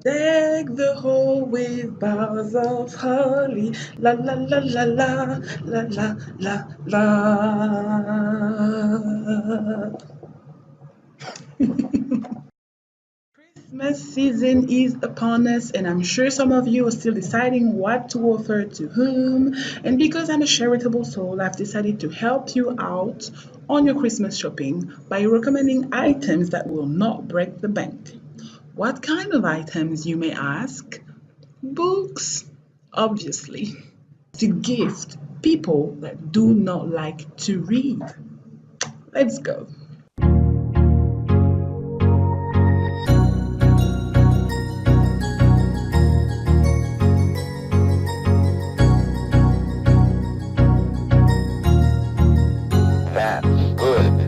Deck the hall with boughs of holly. La la la la la la la la la. Christmas season is upon us, and I'm sure some of you are still deciding what to offer to whom. And because I'm a charitable soul, I've decided to help you out on your Christmas shopping by recommending items that will not break the bank. What kind of items, you may ask? Books, obviously, to gift people that do not like to read. Let's go. That's good.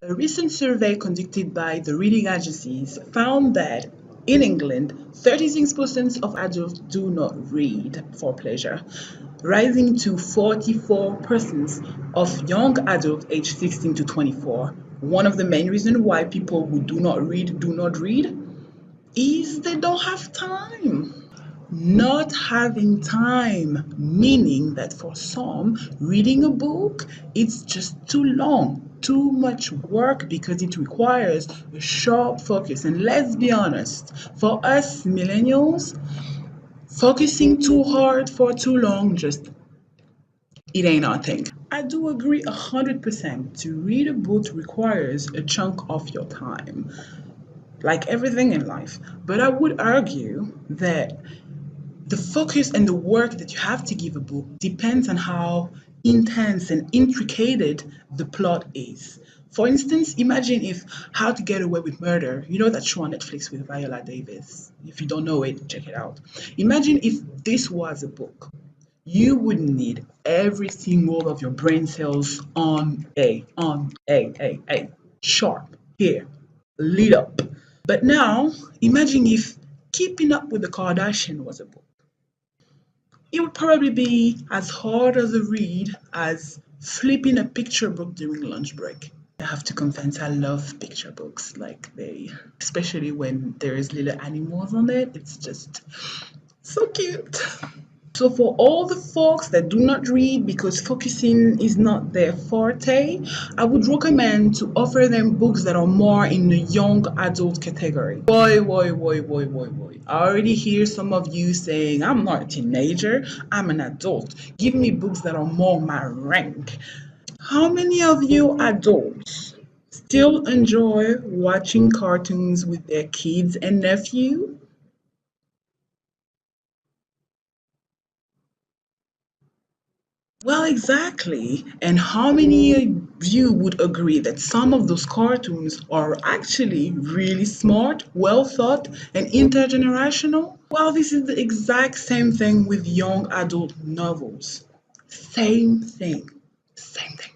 A recent survey conducted by the reading agencies found that in England, 36% of adults do not read for pleasure, rising to 44% of young adults aged 16 to 24. One of the main reasons why people who do not read is they don't have time. Not having time, meaning that for some, reading a book, it's just too long, too much work because it requires a sharp focus. And let's be honest, for us millennials, focusing too hard for too long just it ain't our thing. I do agree 100%. To read a book requires a chunk of your time, like everything in life. But I would argue that the focus and the work that you have to give a book depends on how intense and intricate the plot is. For instance, imagine if How to Get Away with Murder, you know that show on Netflix with Viola Davis. If you don't know it, check it out. Imagine if this was a book. You would need every single of your brain cells on A, sharp, here, lit up. But now, imagine if Keeping Up with the Kardashian was a book. It would probably be as hard as a read as flipping a picture book during lunch break. I have to confess, I love picture books. Especially when there is little animals on it, it's just so cute. So, for all the folks that do not read because focusing is not their forte, I would recommend to offer them books that are more in the young adult category. Boy. I already hear some of you saying, I'm not a teenager, I'm an adult. Give me books that are more my rank. How many of you adults still enjoy watching cartoons with their kids and nephews? Well, exactly. And how many of you would agree that some of those cartoons are actually really smart, well thought, and intergenerational? Well, this is the exact same thing with young adult novels. Same thing. Same thing.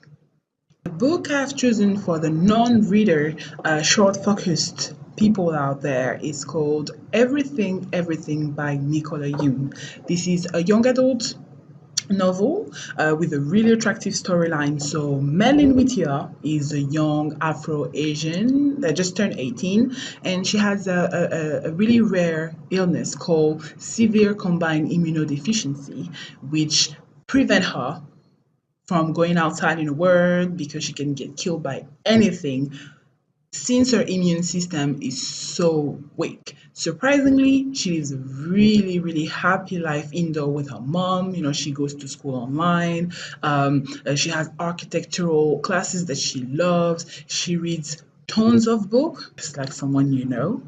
The book I've chosen for the non-reader, short focused people out there is called Everything by Nicola Yoon. This is a young adult novel with a really attractive storyline. So Melin Whittier is a young Afro-Asian that just turned 18, and she has a really rare illness called severe combined immunodeficiency, which prevent her from going outside in the world because she can get killed by anything since her immune system is so weak. Surprisingly, she lives a really happy life indoor with her mom. You know, she goes to school online. She has architectural classes that she loves. She reads tons of books, just like someone you know.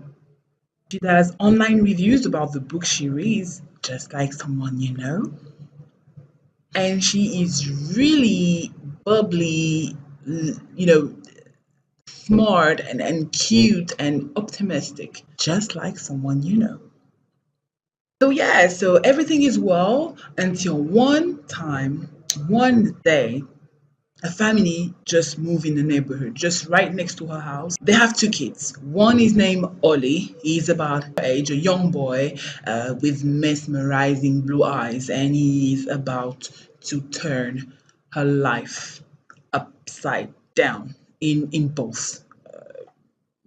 She does online reviews about the books she reads, just like someone you know. And she is really bubbly, you know, smart and cute and optimistic, just like someone you know. So, yeah, so everything is well until one day, a family just moved in the neighborhood, just right next to her house. They have two kids. One is named Ollie. He's about her age, a young boy with mesmerizing blue eyes, and he's about to turn her life upside down in both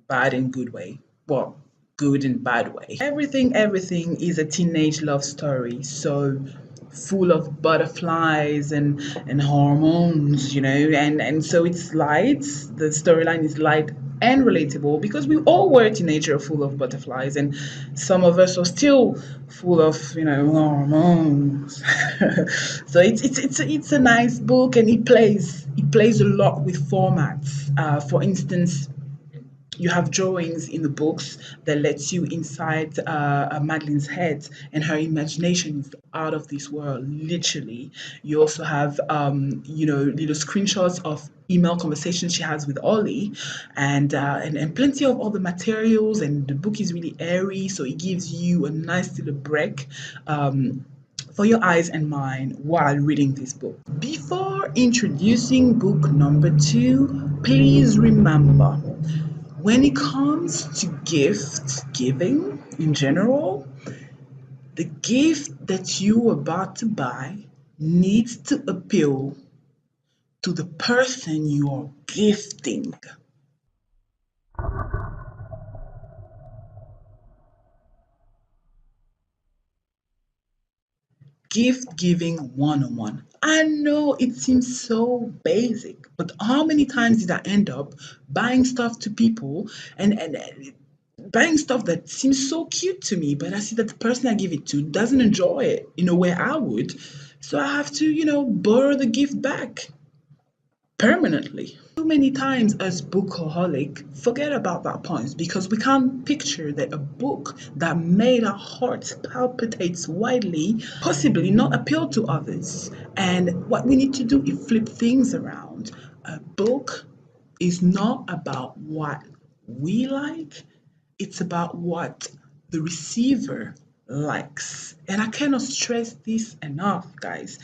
bad and good way. Well, good and bad way. Everything is a teenage love story. So full of butterflies and hormones, and so it's light. The storyline is light and relatable because we all were a teenager full of butterflies, and some of us are still full of hormones. So it's a nice book, and it plays a lot with formats. For instance, you have drawings in the books that lets you inside Madeline's head, and her imagination is out of this world, literally. You also have, little screenshots of email conversations she has with Ollie, and plenty of other materials. And the book is really airy, so it gives you a nice little break. For your eyes and mind while reading this book. Before introducing book number two, please remember when it comes to gift giving in general, the gift that you are about to buy needs to appeal to the person you are gifting. Gift giving 101. I know it seems so basic, but how many times did I end up buying stuff to people and buying stuff that seems so cute to me, but I see that the person I give it to doesn't enjoy it in a way I would. So I have to, borrow the gift back permanently. Too many times as bookaholic forget about that point because we can't picture that a book that made our hearts palpitates widely possibly not appeal to others. And what we need to do is flip things around. A book is not about what we like, it's about what the receiver likes. And I cannot stress this enough, guys.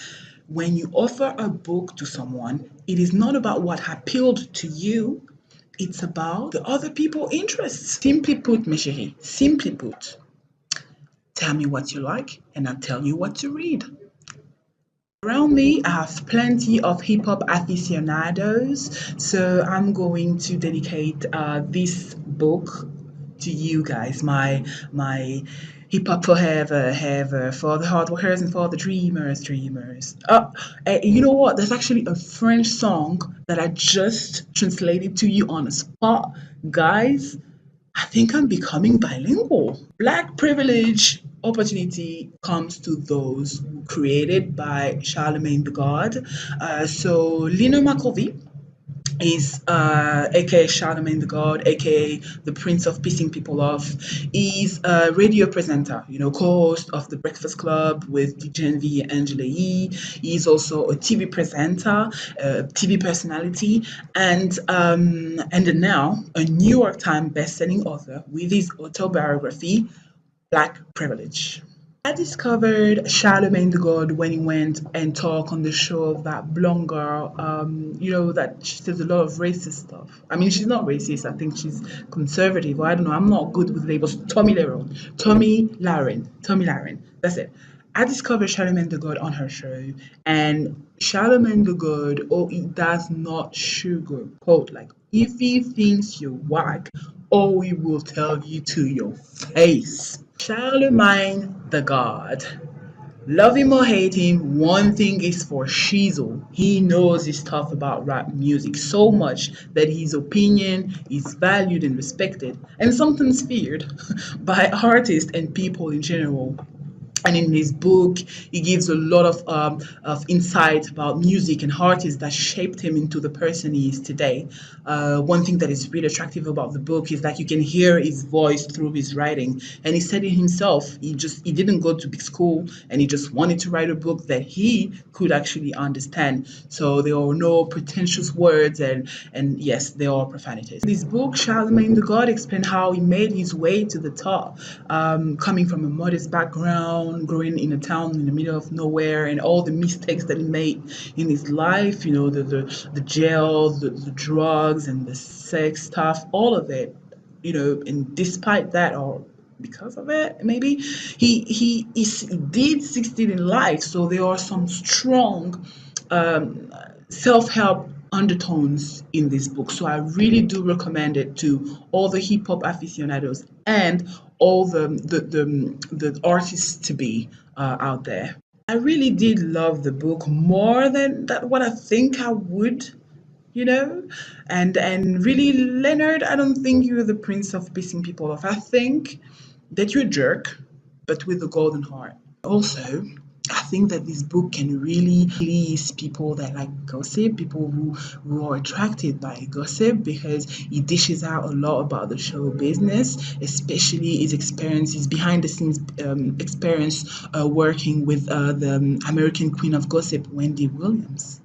When you offer a book to someone, it is not about what appealed to you, it's about the other people's interests. Simply put, mes chéris, simply put, tell me what you like and I'll tell you what to read. Around me, I have plenty of hip hop aficionados, so I'm going to dedicate this book to you guys, my hip hop forever, ever, for the hard workers and for the dreamers. You know what? There's actually a French song that I just translated to you on the spot, guys. I think I'm becoming bilingual. Black privilege opportunity comes to those created by Charlemagne the God. So Lino McCovey is aka Charlemagne the God, aka the Prince of Pissing People Off. He's a radio presenter, co-host of the Breakfast Club with Genevieve and Angela Yee. He's also a TV presenter, a TV personality, and now a New York Times best-selling author with his autobiography, Black Privilege. I discovered Charlemagne the God when he went and talked on the show of that blonde girl, that she says a lot of racist stuff. I mean, she's not racist. I think she's conservative. Or I don't know. I'm not good with labels. Tommy Laren. That's it. I discovered Charlemagne the God on her show, and Charlemagne the God, oh, he does not sugarcoat. Like, if he thinks you're whack, oh, he will tell you to your face. Charlemagne the God. Love him or hate him, one thing is for shizzle. He knows his stuff about rap music so much that his opinion is valued and respected, and sometimes feared by artists and people in general. And in his book, he gives a lot of insight about music and artists that shaped him into the person he is today. One thing that is really attractive about the book is that you can hear his voice through his writing. And he said it himself. He didn't go to big school, and he just wanted to write a book that he could actually understand. So there are no pretentious words, and yes, there are profanities. In this book, Charlemagne the God explained how he made his way to the top, coming from a modest background, growing in a town in the middle of nowhere, and all the mistakes that he made in his life, the jail, the drugs, and the sex stuff, all of it, and despite that, or because of it, maybe he did succeed in life. So there are some strong self-help undertones in this book. So I really do recommend it to all the hip hop aficionados and all the artists to be out there. I really did love the book more than that what I think I would, you know, and really, Leonard, I don't think you're the prince of pissing people off. I think that you're a jerk, but with a golden heart. Also, I think that this book can really please people that like gossip, people who are attracted by gossip, because it dishes out a lot about the show business, especially his experiences, behind the scenes experience working with the American Queen of Gossip, Wendy Williams.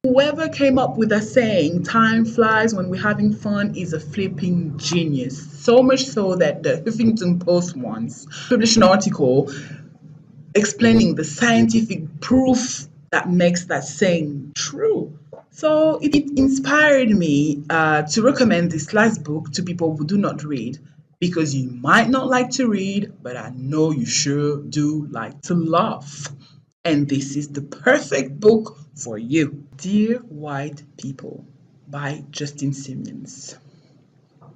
Whoever came up with that saying, time flies when we're having fun, is a flipping genius. So much so that the Huffington Post once published an article explaining the scientific proof that makes that saying true. So it inspired me to recommend this last book to people who do not read, because you might not like to read, but I know you sure do like to laugh. And this is the perfect book for you. Dear White People by Justin Simmons.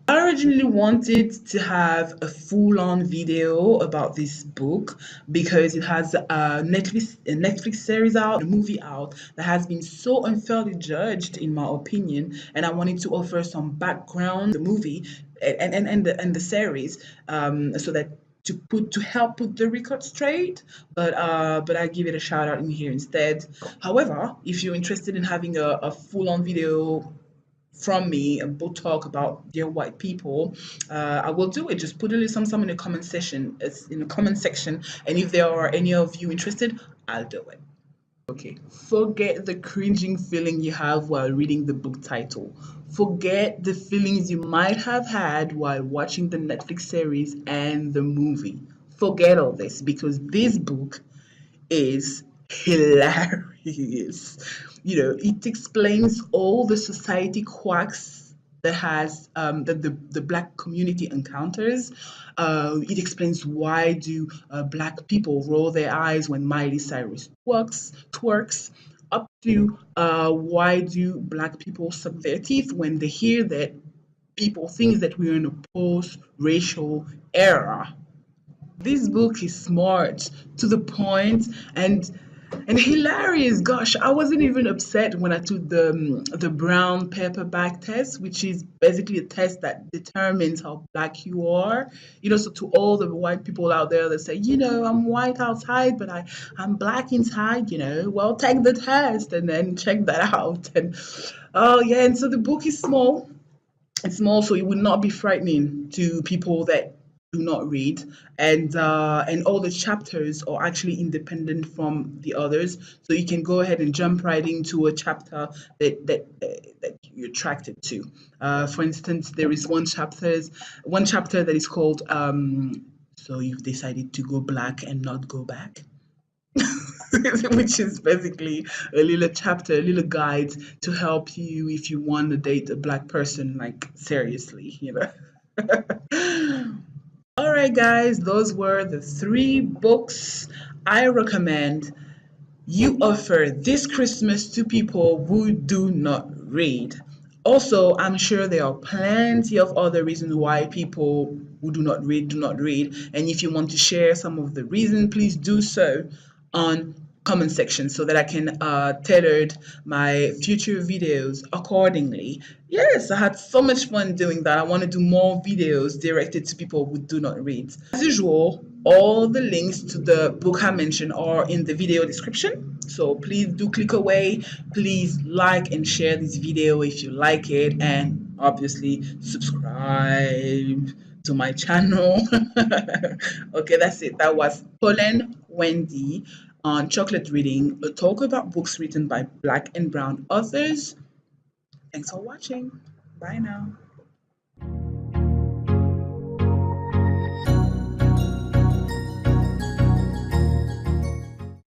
I originally wanted to have a full-on video about this book because it has a Netflix series out, a movie out that has been so unfairly judged, in my opinion, and I wanted to offer some background the movie and the series, so that to help put the record straight, but I give it a shout out in here instead. However, if you're interested in having a full-on video from me and book talk about dear white people, I will do it. Just put a little some in the comment section. It's in the comment section, and if there are any of you interested, I'll do it. Okay, forget the cringing feeling you have while reading the book title. Forget the feelings you might have had while watching the Netflix series and the movie. Forget all this, because this book is hilarious. It explains all the society quacks that the black community encounters. It explains why do black people roll their eyes when Miley Cyrus twerks, up to why do black people suck their teeth when they hear that people think that we're in a post-racial era. This book is smart, to the point, and hilarious. Gosh, I wasn't even upset when I took the brown paperback test, which is basically a test that determines how black you are. So to all the white people out there that say, I'm white outside, but I'm black inside, well, take the test and then check that out. And oh yeah, and so the book is small. It's small, so it would not be frightening to people that do not read, and all the chapters are actually independent from the others, so you can go ahead and jump right into a chapter that you're attracted to. For instance, there is one chapter that is called "So You've Decided to Go Black and Not Go Back." Which is basically a little chapter, a little guide to help you if you want to date a black person, like seriously. All right, guys, those were the three books I recommend you offer this Christmas to people who do not read. Also, I'm sure there are plenty of other reasons why people who do not read. And if you want to share some of the reasons, please do so on comment section so that I can tailor my future videos accordingly. Yes, I had so much fun doing that. I want to do more videos directed to people who do not read. As usual, all the links to the book I mentioned are in the video description. So please do click away. Please like and share this video if you like it, and obviously subscribe to my channel. Okay, that's it. That was Poland Wendy on Chocolate Reading, a talk about books written by black and brown authors. Thanks for watching. Bye now.